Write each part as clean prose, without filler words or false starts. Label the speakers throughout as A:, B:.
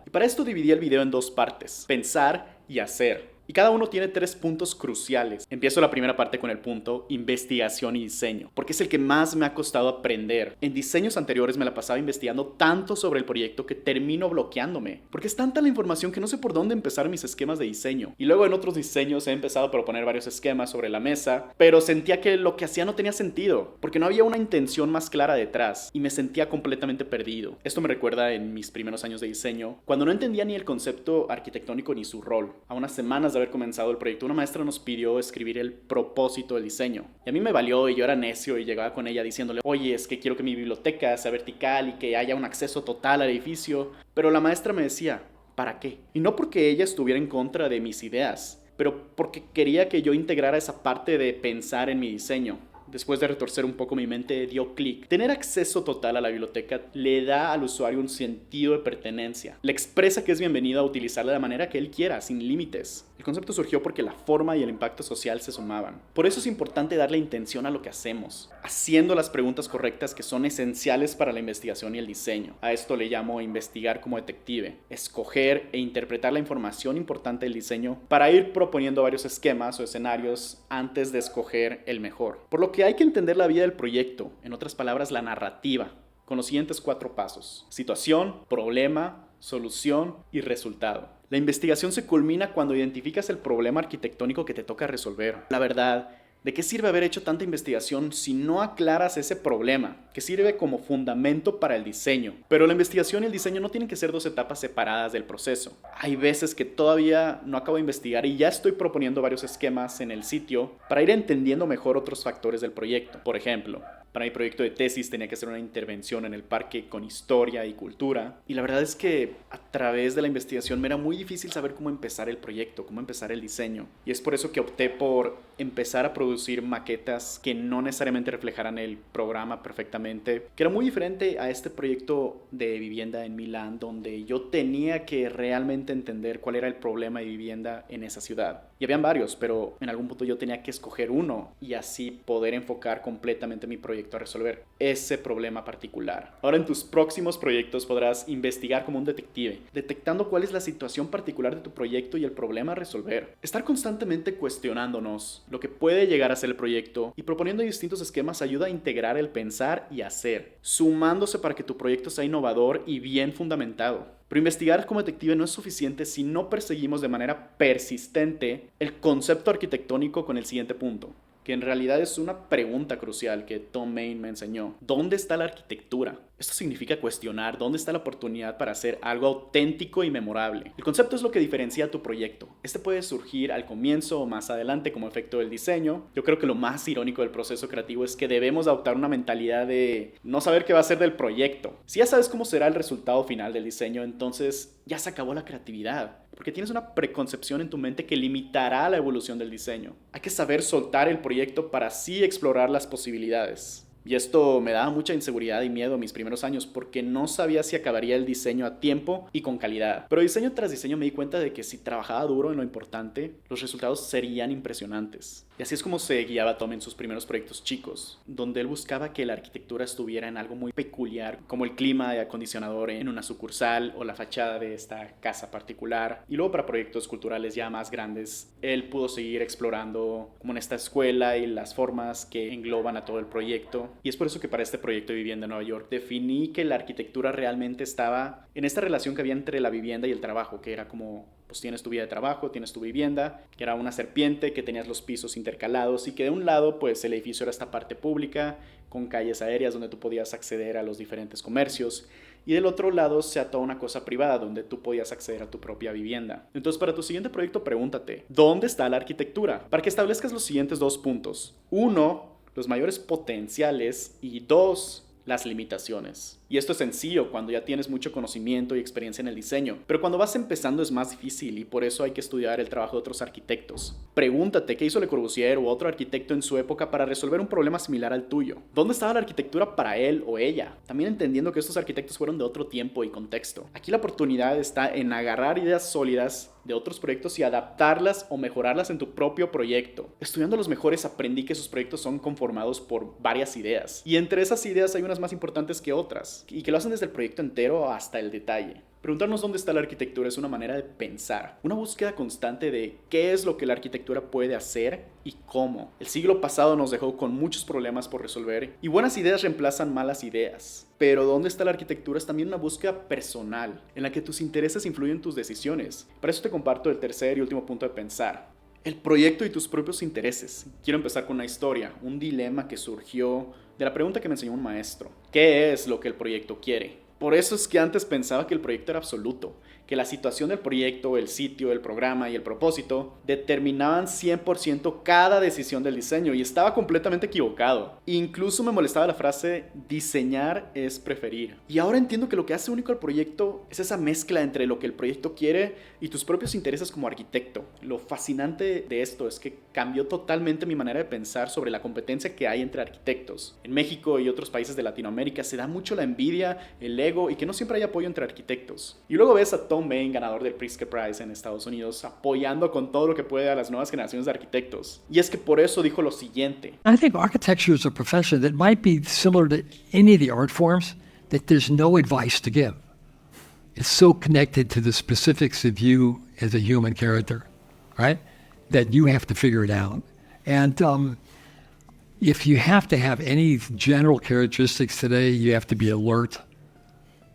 A: Y para esto dividí el video en dos partes: pensar y hacer. Y cada uno tiene 3 puntos cruciales. Empiezo la primera parte con el punto investigación y diseño, porque es el que más me ha costado aprender. En diseños anteriores me la pasaba investigando tanto sobre el proyecto que termino bloqueándome, porque es tanta la información que no sé por dónde empezar mis esquemas de diseño. Y luego en otros diseños he empezado a proponer varios esquemas sobre la mesa, pero sentía que lo que hacía no tenía sentido, porque no había una intención más clara detrás, y me sentía completamente perdido. Esto me recuerda en mis primeros años de diseño, cuando no entendía ni el concepto arquitectónico ni su rol. A unas semanas de haber comenzado el proyecto, una maestra nos pidió escribir el propósito del diseño. Y a mí me valió y yo era necio y llegaba con ella diciéndole: oye, es que quiero que mi biblioteca sea vertical y que haya un acceso total al edificio. Pero la maestra me decía: ¿para qué? Y no porque ella estuviera en contra de mis ideas, pero porque quería que yo integrara esa parte de pensar en mi diseño. Después de retorcer un poco mi mente, dio clic. Tener acceso total a la biblioteca le da al usuario un sentido de pertenencia. Le expresa que es bienvenido a utilizarla de la manera que él quiera, sin límites. El concepto surgió porque la forma y el impacto social se sumaban. Por eso es importante darle intención a lo que hacemos, haciendo las preguntas correctas que son esenciales para la investigación y el diseño. A esto le llamo investigar como detective. Escoger e interpretar la información importante del diseño para ir proponiendo varios esquemas o escenarios antes de escoger el mejor. Por lo que hay que entender la vida del proyecto, en otras palabras, la narrativa, con los siguientes 4 pasos: situación, problema, solución y resultado. La investigación se culmina cuando identificas el problema arquitectónico que te toca resolver. La verdad, ¿de qué sirve haber hecho tanta investigación si no aclaras ese problema, que sirve como fundamento para el diseño? Pero la investigación y el diseño no tienen que ser 2 etapas separadas del proceso. Hay veces que todavía no acabo de investigar y ya estoy proponiendo varios esquemas en el sitio para ir entendiendo mejor otros factores del proyecto. Por ejemplo, para mi proyecto de tesis tenía que hacer una intervención en el parque con historia y cultura. Y la verdad es que a través de la investigación me era muy difícil saber cómo empezar el proyecto, cómo empezar el diseño. Y es por eso que opté por empezar a producir maquetas que no necesariamente reflejaran el programa perfectamente, que era muy diferente a este proyecto de vivienda en Milán, donde yo tenía que realmente entender cuál era el problema de vivienda en esa ciudad. Y habían varios, pero en algún punto yo tenía que escoger uno y así poder enfocar completamente mi proyecto a resolver ese problema particular. Ahora en tus próximos proyectos podrás investigar como un detective, detectando cuál es la situación particular de tu proyecto y el problema a resolver. Estar constantemente cuestionándonos lo que puede llegar a ser el proyecto y proponiendo distintos esquemas ayuda a integrar el pensar y hacer, sumándose para que tu proyecto sea innovador y bien fundamentado. Pero investigar como detective no es suficiente si no perseguimos de manera persistente el concepto arquitectónico con el siguiente punto, que en realidad es una pregunta crucial que Tom Main me enseñó. ¿Dónde está la arquitectura? Esto significa cuestionar dónde está la oportunidad para hacer algo auténtico y memorable. El concepto es lo que diferencia a tu proyecto. Este puede surgir al comienzo o más adelante como efecto del diseño. Yo creo que lo más irónico del proceso creativo es que debemos adoptar una mentalidad de no saber qué va a ser del proyecto. Si ya sabes cómo será el resultado final del diseño, entonces ya se acabó la creatividad, porque tienes una preconcepción en tu mente que limitará la evolución del diseño. Hay que saber soltar el proyecto para así explorar las posibilidades. Y esto me daba mucha inseguridad y miedo en mis primeros años porque no sabía si acabaría el diseño a tiempo y con calidad. Pero diseño tras diseño me di cuenta de que si trabajaba duro en lo importante, los resultados serían impresionantes. Y así es como se guiaba Tom en sus primeros proyectos chicos, donde él buscaba que la arquitectura estuviera en algo muy peculiar, como el clima de acondicionador en una sucursal o la fachada de esta casa particular. Y luego para proyectos culturales ya más grandes, él pudo seguir explorando como en esta escuela y las formas que engloban a todo el proyecto. Y es por eso que para este proyecto de vivienda en Nueva York definí que la arquitectura realmente estaba en esta relación que había entre la vivienda y el trabajo, que era como, pues tienes tu vida de trabajo, tienes tu vivienda, que era una serpiente, que tenías los pisos intercalados y que de un lado pues el edificio era esta parte pública con calles aéreas donde tú podías acceder a los diferentes comercios y del otro lado se ató una cosa privada donde tú podías acceder a tu propia vivienda. Entonces para tu siguiente proyecto pregúntate, ¿dónde está la arquitectura? Para que establezcas los siguientes 2 puntos. 1, los mayores potenciales y 2, las limitaciones. Y esto es sencillo cuando ya tienes mucho conocimiento y experiencia en el diseño, pero cuando vas empezando es más difícil y por eso hay que estudiar el trabajo de otros arquitectos. Pregúntate qué hizo Le Corbusier u otro arquitecto en su época para resolver un problema similar al tuyo. ¿Dónde estaba la arquitectura para él o ella? También entendiendo que estos arquitectos fueron de otro tiempo y contexto. Aquí la oportunidad está en agarrar ideas sólidas de otros proyectos y adaptarlas o mejorarlas en tu propio proyecto. Estudiando a los mejores aprendí que sus proyectos son conformados por varias ideas y entre esas ideas hay unas más importantes que otras y que lo hacen desde el proyecto entero hasta el detalle. Preguntarnos dónde está la arquitectura es una manera de pensar, una búsqueda constante de qué es lo que la arquitectura puede hacer y cómo. El siglo pasado nos dejó con muchos problemas por resolver y buenas ideas reemplazan malas ideas. Pero dónde está la arquitectura es también una búsqueda personal, en la que tus intereses influyen en tus decisiones. Para eso te comparto el tercer y último punto de pensar. El proyecto y tus propios intereses. Quiero empezar con una historia, un dilema que surgió de la pregunta que me enseñó un maestro. ¿Qué es lo que el proyecto quiere? Por eso es que antes pensaba que el proyecto era absoluto, que la situación del proyecto, el sitio, el programa y el propósito determinaban 100% cada decisión del diseño y estaba completamente equivocado. Incluso me molestaba la frase diseñar es preferir. Y ahora entiendo que lo que hace único al proyecto es esa mezcla entre lo que el proyecto quiere y tus propios intereses como arquitecto. Lo fascinante de esto es que cambió totalmente mi manera de pensar sobre la competencia que hay entre arquitectos. En México y otros países de Latinoamérica se da mucho la envidia, el ego y que no siempre hay apoyo entre arquitectos. Y luego ves a Tom Main, ganador del Pritzker Prize en Estados Unidos, apoyando con todo lo que puede a las nuevas generaciones de arquitectos. Y es que por eso dijo lo siguiente.
B: I think architecture is a profession that might be similar to any of the art forms, that there's no advice to give. It's so connected to the specifics of you as a human character, right? That you have to figure it out. And if you have to have any general characteristics today, you have to be alert.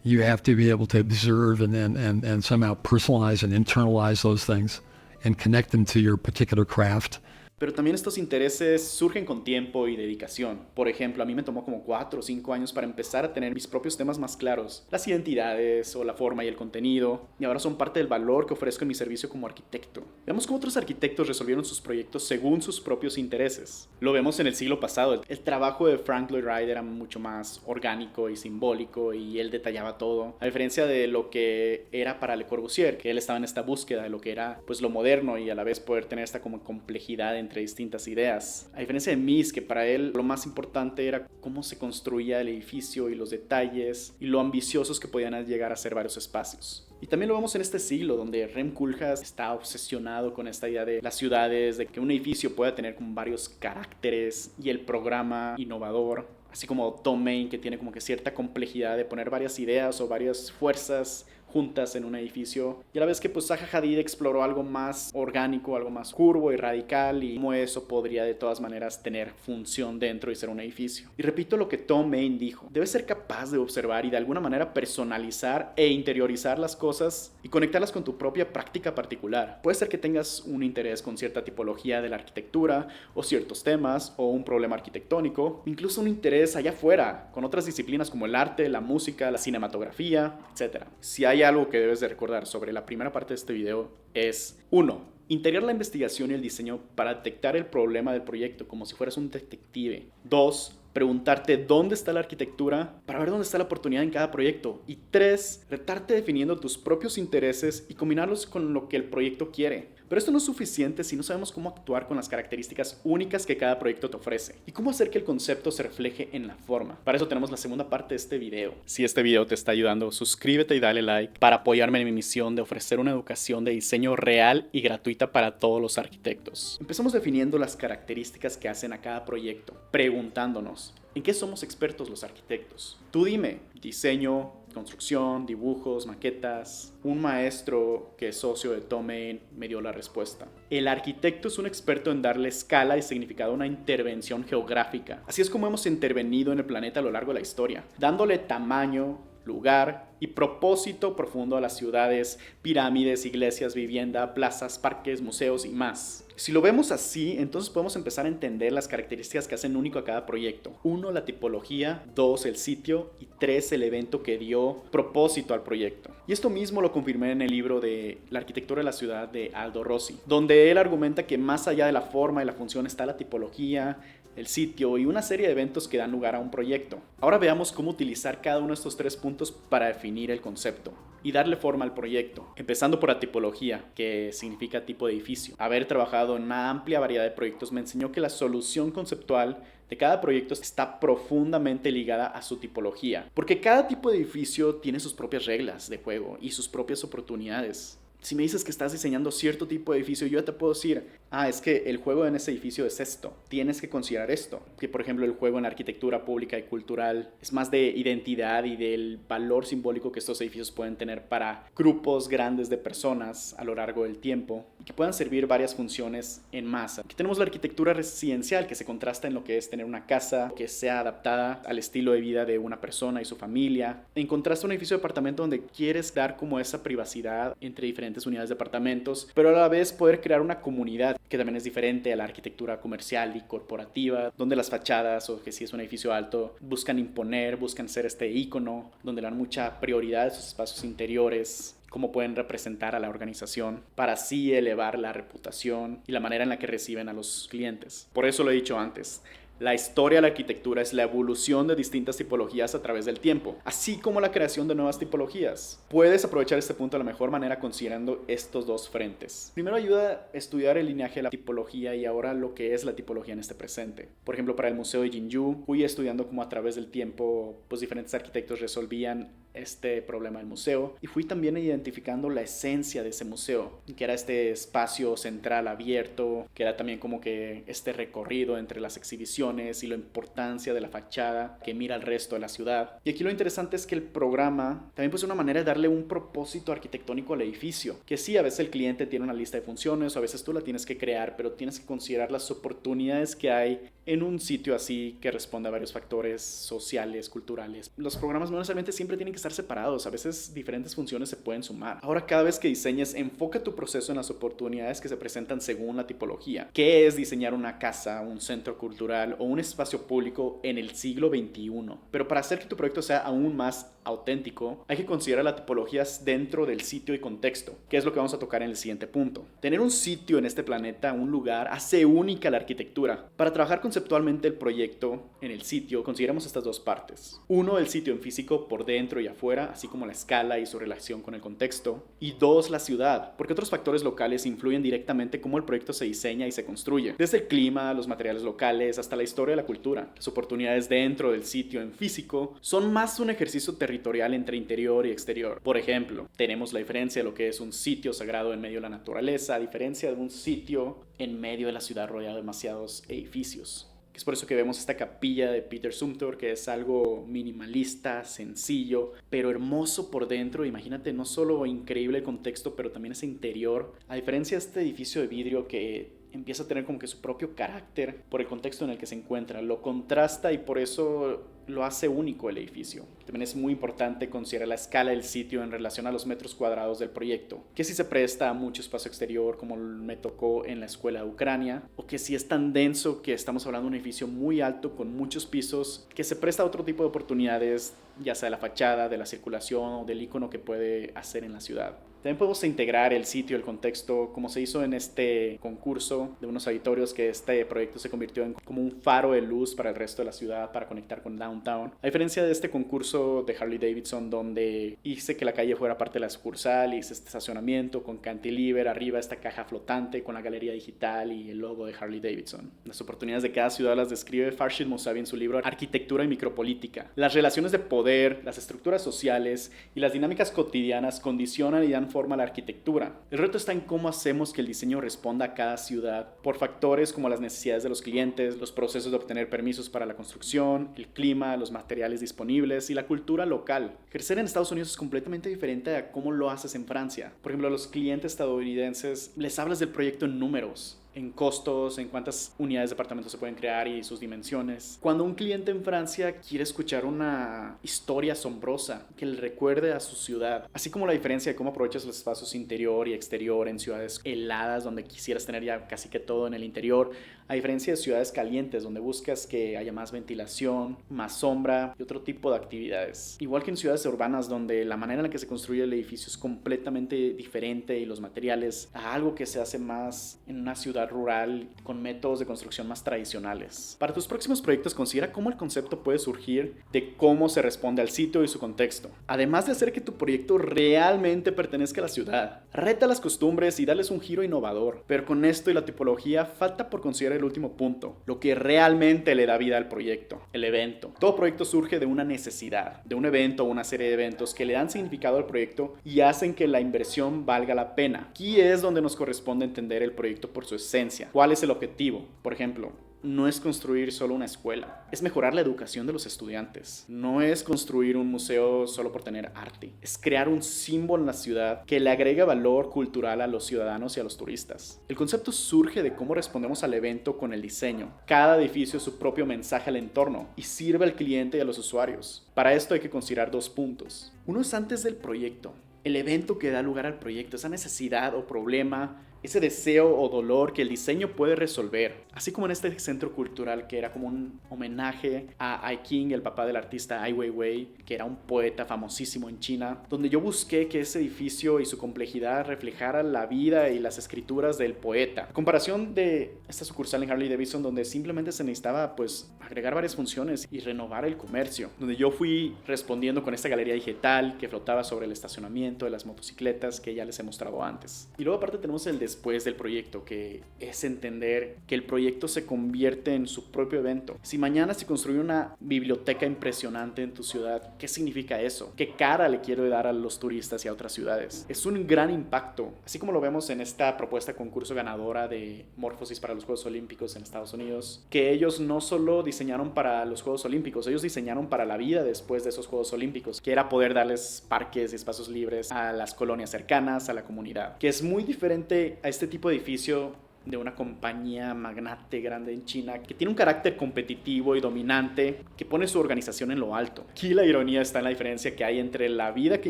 B: You have to be able to observe and somehow personalize and internalize those things and connect them to your particular craft.
A: Pero también estos intereses surgen con tiempo y dedicación. Por ejemplo, a mí me tomó como 4 o 5 años para empezar a tener mis propios temas más claros. Las identidades o la forma y el contenido. Y ahora son parte del valor que ofrezco en mi servicio como arquitecto. Veamos cómo otros arquitectos resolvieron sus proyectos según sus propios intereses. Lo vemos en el siglo pasado. El trabajo de Frank Lloyd Wright era mucho más orgánico y simbólico y él detallaba todo. A diferencia de lo que era para Le Corbusier, que él estaba en esta búsqueda de lo que era pues lo moderno y a la vez poder tener esta como complejidad entre distintas ideas. A diferencia de Mies, que para él lo más importante era cómo se construía el edificio y los detalles y lo ambiciosos que podían llegar a ser varios espacios. Y también lo vemos en este siglo, donde Rem Koolhaas está obsesionado con esta idea de las ciudades, de que un edificio pueda tener como varios caracteres y el programa innovador. Así como Tom Main, que tiene como que cierta complejidad de poner varias ideas o varias fuerzas juntas en un edificio, y a la vez que pues Zaha Hadid exploró algo más orgánico, algo más curvo y radical, y cómo eso podría de todas maneras tener función dentro y ser un edificio. Y repito lo que Tom Main dijo: debes ser capaz de observar y de alguna manera personalizar e interiorizar las cosas y conectarlas con tu propia práctica particular. Puede ser que tengas un interés con cierta tipología de la arquitectura o ciertos temas o un problema arquitectónico, incluso un interés allá afuera con otras disciplinas como el arte, la música, la cinematografía, etc. Si hay algo que debes de recordar sobre la primera parte de este video es: 1. Integrar la investigación y el diseño para detectar el problema del proyecto como si fueras un detective. 2. Preguntarte dónde está la arquitectura para ver dónde está la oportunidad en cada proyecto. Y 3. Retarte definiendo tus propios intereses y combinarlos con lo que el proyecto quiere. Pero esto no es suficiente si no sabemos cómo actuar con las características únicas que cada proyecto te ofrece y cómo hacer que el concepto se refleje en la forma. Para eso tenemos la segunda parte de este video. Si este video te está ayudando, suscríbete y dale like para apoyarme en mi misión de ofrecer una educación de diseño real y gratuita para todos los arquitectos. Empezamos definiendo las características que hacen a cada proyecto, preguntándonos: ¿en qué somos expertos los arquitectos? Tú dime: diseño, construcción, dibujos, maquetas. Un maestro que es socio de Tom Main me dio la respuesta: el arquitecto es un experto en darle escala y significado a una intervención geográfica. Así es como hemos intervenido en el planeta a lo largo de la historia, dándole tamaño, lugar y propósito profundo a las ciudades, pirámides, iglesias, vivienda, plazas, parques, museos y más. Si lo vemos así, entonces podemos empezar a entender las características que hacen único a cada proyecto. 1. La tipología. 2. El sitio. Y 3. El evento que dio propósito al proyecto. Y esto mismo lo confirmé en el libro de La arquitectura de la ciudad de Aldo Rossi, donde él argumenta que más allá de la forma y la función está la tipología, el sitio y una serie de eventos que dan lugar a un proyecto. Ahora veamos cómo utilizar cada uno de estos 3 puntos para definir el concepto y darle forma al proyecto. Empezando por la tipología, que significa tipo de edificio. Haber trabajado en una amplia variedad de proyectos me enseñó que la solución conceptual de cada proyecto está profundamente ligada a su tipología, porque cada tipo de edificio tiene sus propias reglas de juego y sus propias oportunidades. Si me dices que estás diseñando cierto tipo de edificio, yo te puedo decir, es que el juego en ese edificio es esto. Tienes que considerar esto. Que por ejemplo el juego en la arquitectura pública y cultural es más de identidad y del valor simbólico que estos edificios pueden tener para grupos grandes de personas a lo largo del tiempo y que puedan servir varias funciones en masa. Aquí tenemos la arquitectura residencial que se contrasta en lo que es tener una casa que sea adaptada al estilo de vida de una persona y su familia. En contraste a un edificio de apartamento donde quieres dar como esa privacidad entre diferentes unidades de apartamentos, pero a la vez poder crear una comunidad que también es diferente a la arquitectura comercial y corporativa, donde las fachadas, o que si es un edificio alto, buscan imponer, buscan ser este ícono, donde le dan mucha prioridad a esos espacios interiores, cómo pueden representar a la organización para así elevar la reputación y la manera en la que reciben a los clientes. Por eso lo he dicho antes. La historia de la arquitectura es la evolución de distintas tipologías a través del tiempo, así como la creación de nuevas tipologías. Puedes aprovechar este punto de la mejor manera considerando estos dos frentes. Primero ayuda a estudiar el linaje de la tipología y ahora lo que es la tipología en este presente. Por ejemplo, para el Museo de Jinju, fui estudiando cómo a través del tiempo pues diferentes arquitectos resolvían este problema del museo y fui también identificando la esencia de ese museo, que era este espacio central abierto, que era también como que este recorrido entre las exhibiciones y la importancia de la fachada que mira al resto de la ciudad. Y aquí lo interesante es que el programa también pues es una manera de darle un propósito arquitectónico al edificio, que sí, a veces el cliente tiene una lista de funciones o a veces tú la tienes que crear, pero tienes que considerar las oportunidades que hay en un sitio así que responde a varios factores sociales, culturales. Los programas no necesariamente siempre tienen que estar separados, a veces diferentes funciones se pueden sumar. Ahora, cada vez que diseñes, enfoca tu proceso en las oportunidades que se presentan según la tipología. ¿Qué es diseñar una casa, un centro cultural o un espacio público en el siglo XXI? Pero para hacer que tu proyecto sea aún más auténtico, hay que considerar las tipologías dentro del sitio y contexto, que es lo que vamos a tocar en el siguiente punto. Tener un sitio en este planeta, un lugar, hace única la arquitectura. Para trabajar conceptualmente el proyecto en el sitio, consideramos estas dos partes. Uno, el sitio en físico por dentro y afuera, así como la escala y su relación con el contexto. Y dos, la ciudad, porque otros factores locales influyen directamente cómo el proyecto se diseña y se construye. Desde el clima, los materiales locales, hasta la historia de la cultura. Las oportunidades dentro del sitio en físico son más un ejercicio territorial entre interior y exterior. Por ejemplo, tenemos la diferencia de lo que es un sitio sagrado en medio de la naturaleza, a diferencia de un sitio en medio de la ciudad rodeado de demasiados edificios. Es por eso que vemos esta capilla de Peter Zumthor, que es algo minimalista, sencillo, pero hermoso por dentro. Imagínate, no solo increíble el contexto, pero también ese interior. A diferencia de este edificio de vidrio que empieza a tener como que su propio carácter por el contexto en el que se encuentra, lo contrasta y por eso lo hace único el edificio. También es muy importante considerar la escala del sitio en relación a los metros cuadrados del proyecto, que si se presta a mucho espacio exterior como me tocó en la escuela de Ucrania, o que si es tan denso que estamos hablando de un edificio muy alto con muchos pisos, que se presta a otro tipo de oportunidades, ya sea de la fachada, de la circulación o del icono que puede hacer en la ciudad. También podemos integrar el sitio, el contexto, como se hizo en este concurso de unos auditorios, que este proyecto se convirtió en como un faro de luz para el resto de la ciudad, para conectar con downtown. A diferencia de este concurso de Harley Davidson, donde hice que la calle fuera parte de la sucursal, hice este estacionamiento con cantilever, arriba esta caja flotante con la galería digital y el logo de Harley Davidson. Las oportunidades de cada ciudad las describe Farshid Mousavi en su libro Arquitectura y Micropolítica. Las relaciones de poder, las estructuras sociales y las dinámicas cotidianas condicionan y dan forma a la arquitectura. El reto está en cómo hacemos que el diseño responda a cada ciudad por factores como las necesidades de los clientes, los procesos de obtener permisos para la construcción, el clima, los materiales disponibles y la cultura local. Crecer en Estados Unidos es completamente diferente a cómo lo haces en Francia. Por ejemplo, a los clientes estadounidenses les hablas del proyecto en números, en costos, en cuántas unidades de apartamentos se pueden crear y sus dimensiones. Cuando un cliente en Francia quiere escuchar una historia asombrosa que le recuerde a su ciudad, así como la diferencia de cómo aprovechas los espacios interior y exterior en ciudades heladas donde quisieras tener ya casi que todo en el interior, a diferencia de ciudades calientes donde buscas que haya más ventilación, más sombra y otro tipo de actividades. Igual que en ciudades urbanas donde la manera en la que se construye el edificio es completamente diferente y los materiales a algo que se hace más en una ciudad ciudad rural con métodos de construcción más tradicionales. Para tus próximos proyectos, considera cómo el concepto puede surgir de cómo se responde al sitio y su contexto, además de hacer que tu proyecto realmente pertenezca a la ciudad. Reta las costumbres y darles un giro innovador, pero con esto y la tipología falta por considerar el último punto, lo que realmente le da vida al proyecto, el evento. Todo proyecto surge de una necesidad, de un evento o una serie de eventos que le dan significado al proyecto y hacen que la inversión valga la pena. Aquí es donde nos corresponde entender el proyecto por su esencia. ¿Cuál es el objetivo? Por ejemplo, no es construir solo una escuela, es mejorar la educación de los estudiantes. No es construir un museo solo por tener arte, es crear un símbolo en la ciudad que le agrega valor cultural a los ciudadanos y a los turistas. El concepto surge de cómo respondemos al evento con el diseño. Cada edificio es su propio mensaje al entorno y sirve al cliente y a los usuarios. Para esto hay que considerar 2 puntos. Uno es antes del proyecto, el evento que da lugar al proyecto, esa necesidad o problema, ese deseo o dolor que el diseño puede resolver. Así como en este centro cultural que era como un homenaje a Ai Qing, el papá del artista Ai Weiwei, que era un poeta famosísimo en China, donde yo busqué que ese edificio y su complejidad reflejara la vida y las escrituras del poeta. A comparación de esta sucursal en Harley Davidson, donde simplemente se necesitaba pues agregar varias funciones y renovar el comercio, donde yo fui respondiendo con esta galería digital que flotaba sobre el estacionamiento de las motocicletas que ya les he mostrado antes. Y luego aparte tenemos el después del proyecto, que es entender que el proyecto se convierte en su propio evento. Si mañana se construye una biblioteca impresionante en tu ciudad, ¿qué significa eso? ¿Qué cara le quiero dar a los turistas y a otras ciudades? Es un gran impacto, así como lo vemos en esta propuesta concurso ganadora de Morphosis para los Juegos Olímpicos en Estados Unidos, que ellos no solo diseñaron para los Juegos Olímpicos, ellos diseñaron para la vida después de esos Juegos Olímpicos, que era poder darles parques y espacios libres a las colonias cercanas, a la comunidad, que es muy diferente a este tipo de edificio de una compañía magnate grande en China que tiene un carácter competitivo y dominante que pone su organización en lo alto. Aquí la ironía está en la diferencia que hay entre la vida que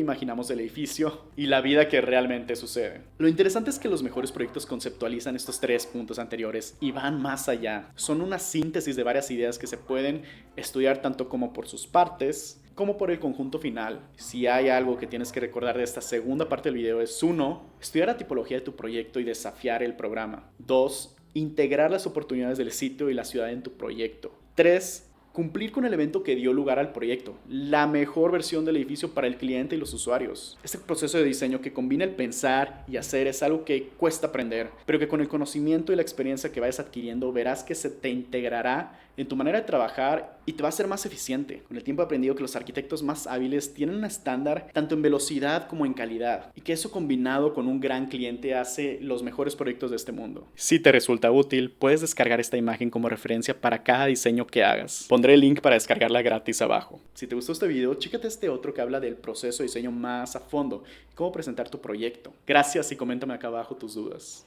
A: imaginamos del edificio y la vida que realmente sucede. Lo interesante es que los mejores proyectos conceptualizan estos 3 puntos anteriores y van más allá. Son una síntesis de varias ideas que se pueden estudiar tanto como por sus partes como por el conjunto final. Si hay algo que tienes que recordar de esta segunda parte del video es 1. Estudiar la tipología de tu proyecto y desafiar el programa. 2. Integrar las oportunidades del sitio y la ciudad en tu proyecto. 3. Cumplir con el evento que dio lugar al proyecto, la mejor versión del edificio para el cliente y los usuarios. Este proceso de diseño que combina el pensar y hacer es algo que cuesta aprender, pero que con el conocimiento y la experiencia que vayas adquiriendo verás que se te integrará en tu manera de trabajar y te va a ser más eficiente. Con el tiempo he aprendido que los arquitectos más hábiles tienen un estándar tanto en velocidad como en calidad y que eso combinado con un gran cliente hace los mejores proyectos de este mundo. Si te resulta útil, puedes descargar esta imagen como referencia para cada diseño que hagas. Pondré el link para descargarla gratis abajo. Si te gustó este video, chécate este otro que habla del proceso de diseño más a fondo y cómo presentar tu proyecto. Gracias y coméntame acá abajo tus dudas.